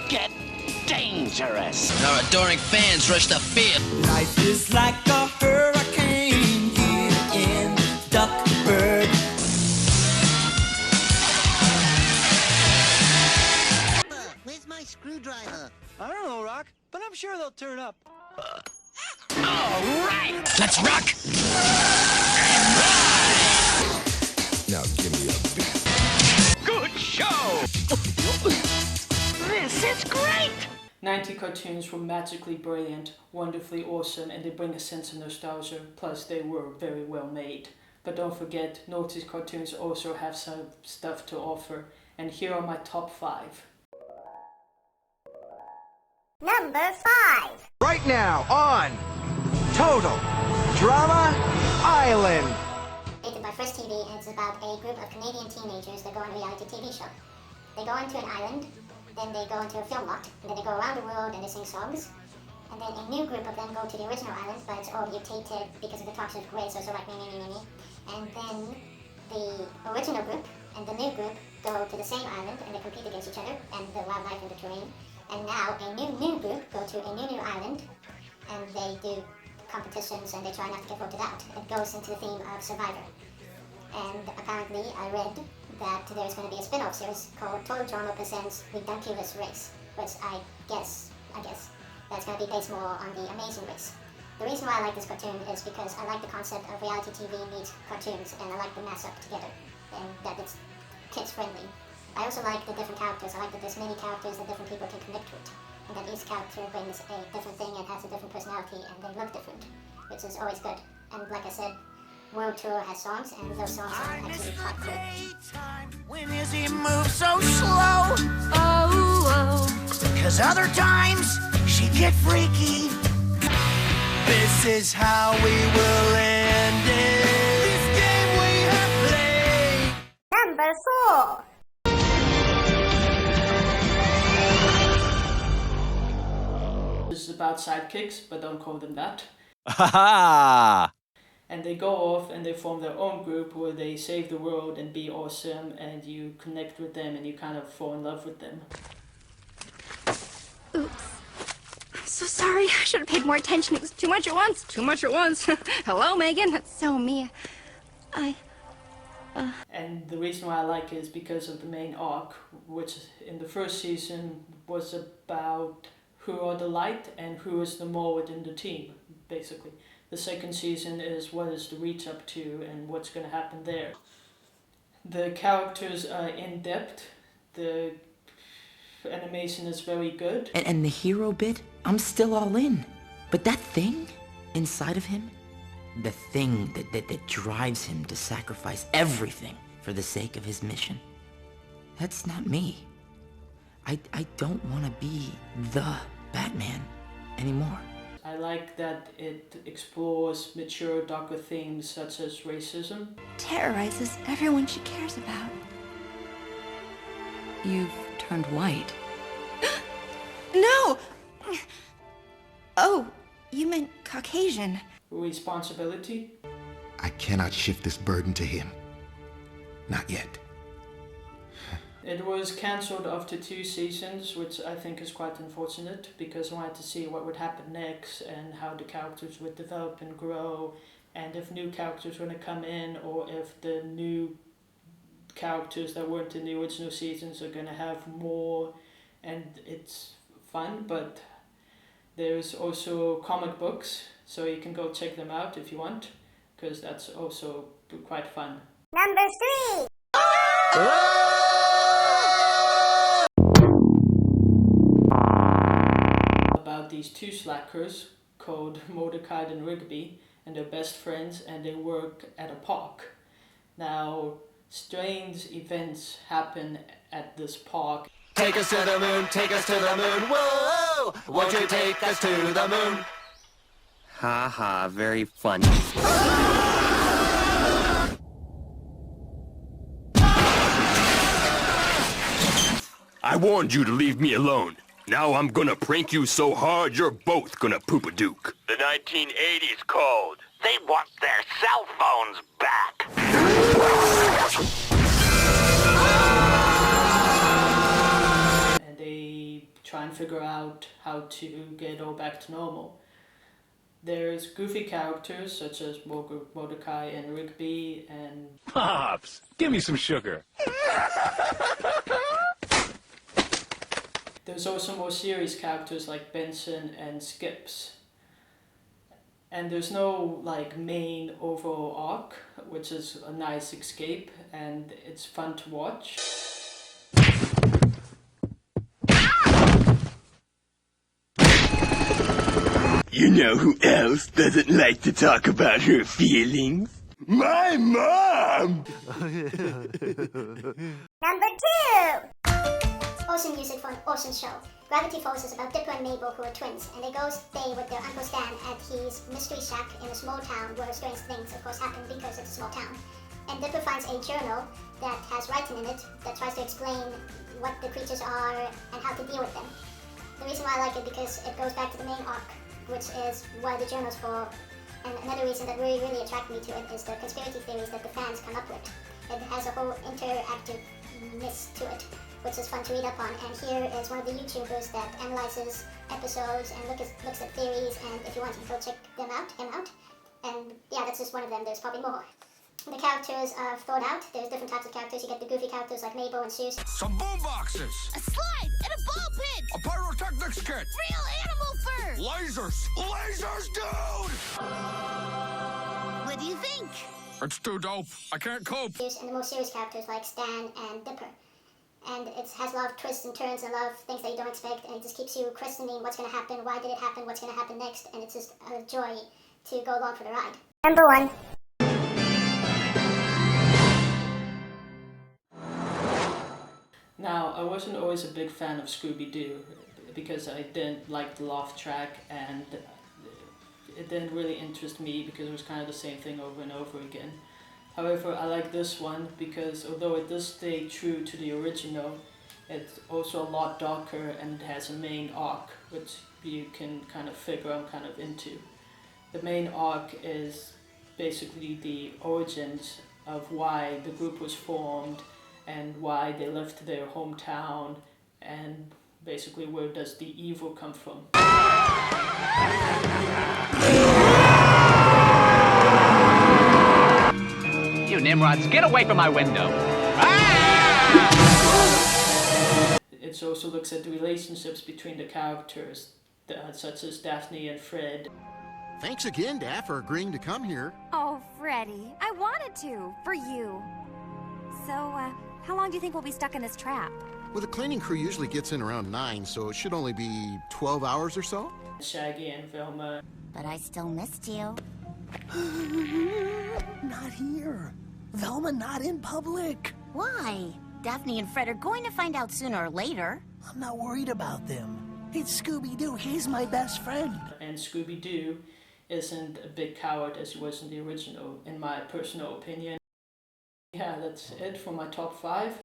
get dangerous. Our adoring fans rush the field. Life is like a hurricane here in Duckburg. Where's my screwdriver? I don't know, Rock, but I'm sure they'll turn up. All right. Let's rock! Now give me a beat. Good show. This is great. 90 cartoons were magically brilliant, wonderfully awesome, and they bring a sense of nostalgia, plus they were very well made. But don't forget, naughty cartoons also have some stuff to offer, and here are my top 5. Number 5. Right now on Total Drama Island. Created by First TV, and it's about a group of Canadian teenagers that go on a reality TV show. They go into an island, then they go into a film lot, and then they go around the world and they sing songs. And then a new group of them go to the original island, but it's all mutated because of the toxic waste, so like me. And then the original group and the new group go to the same island and they compete against each other and the wildlife and the terrain. And now a new group go to a new island and they do competitions and they try not to get voted out. It goes into the theme of Survivor. And apparently I read that there's going to be a spin-off series called Total Drama Presents Redunculous Race, which I guess that's going to be based more on the Amazing Race. The reason why I like this cartoon is because I like the concept of reality TV meets cartoons, and I like the mash up together, and that it's kids friendly. I also like the different characters. I like that there's many characters that different people can connect with, and that each character brings a different thing and has a different personality, and they look different, which is always good. And like I said, World Tour has songs, and those songs are actually quite cool. When is he move so slow? Oh. Cause other times she get freaky. This is how we will end it. This game we have played. Number 4. This is about sidekicks, but don't call them that. Ha ha! And they go off and they form their own group where they save the world and be awesome, and you connect with them and you kind of fall in love with them. Oops. I'm so sorry. I should have paid more attention. It was too much at once. Too much at once. Hello, Megan. That's so me. And the reason why I like it is because of the main arc, which in the first season was about who are the light and who is the more within the team, basically. The second season is what is the reach up to and what's going to happen there. The characters are in depth. The animation is very good. And the hero bit, I'm still all in. But that thing inside of him, the thing that drives him to sacrifice everything for the sake of his mission, that's not me. I don't want to be the Batman anymore. I like that it explores mature, darker themes such as racism. Terrorizes everyone she cares about. You've turned white. No! Oh, you meant Caucasian. Responsibility. I cannot shift this burden to him. Not yet. It was cancelled after 2 seasons, which I think is quite unfortunate, because I wanted to see what would happen next and how the characters would develop and grow, and if new characters were going to come in, or if the new characters that weren't in the original seasons are going to have more. And it's fun, but there's also comic books, so you can go check them out if you want, because that's also quite fun. Number 3. About these 2 slackers called Mordecai and Rigby, and they're best friends, and they work at a park. Now, strange events happen at this park. Take us to the moon, take us to the moon. Whoa! Won't you take us to the moon? Ha ha, very funny. I warned you to leave me alone. Now I'm gonna prank you so hard you're both gonna poop a duke. The 1980s called. They want their cell phones back. And they try and figure out how to get it all back to normal. There's goofy characters such as Mordecai and Rigby and... Pops, give me some sugar. There's also more serious characters like Benson and Skips. And there's no like main overall arc, which is a nice escape and it's fun to watch. You know who else doesn't like to talk about her feelings? My mom! Number 2! Awesome music for an awesome show. Gravity Falls is about Dipper and Mabel, who are twins, and they go stay with their Uncle Stan at his mystery shack in a small town where strange things, of course, happen because it's a small town. And Dipper finds a journal that has writing in it that tries to explain what the creatures are and how to deal with them. The reason why I like it because it goes back to the main arc, which is why the journal's for. And another reason that really attracted me to it is the conspiracy theories that the fans come up with. It has a whole interactiveness to it, which is fun to read up on. And here is one of the YouTubers that analyzes episodes and looks at theories, and if you want, you can go check him out. And yeah, that's just one of them. There's probably more. The characters are thought out. There's different types of characters. You get the goofy characters like Mabel and Seuss. Some boom boxes. A slide and a ball pit. A pyrotechnics kit. Real animal fur. Lasers. Lasers, dude! What do you think? It's too dope. I can't cope. And the more serious characters like Stan and Dipper. And it has a lot of twists and turns and a lot of things that you don't expect, and it just keeps you questioning what's going to happen, why did it happen, what's going to happen next, and it's just a joy to go along for the ride. Number 1. Now, I wasn't always a big fan of Scooby-Doo because I didn't like the laugh track, and it didn't really interest me because it was kind of the same thing over and over again. However, I like this one because although it does stay true to the original, it's also a lot darker and it has a main arc, which you can kind of figure I'm kind of into. The main arc is basically the origins of why the group was formed and why they left their hometown, and basically where does the evil come from. You nimrods, get away from my window! It also looks at the relationships between the characters, such as Daphne and Fred. Thanks again, Daph, for agreeing to come here. Oh, Freddie, I wanted to, for you. So, how long do you think we'll be stuck in this trap? Well, the cleaning crew usually gets in around 9, so it should only be 12 hours or so. Shaggy and Velma. But I still missed you. Not here. Velma not in public. Why? Daphne and Fred are going to find out sooner or later. I'm not worried about them. It's Scooby-Doo. He's my best friend. And Scooby-Doo isn't a big coward as he was in the original, in my personal opinion. Yeah, that's it for my top 5.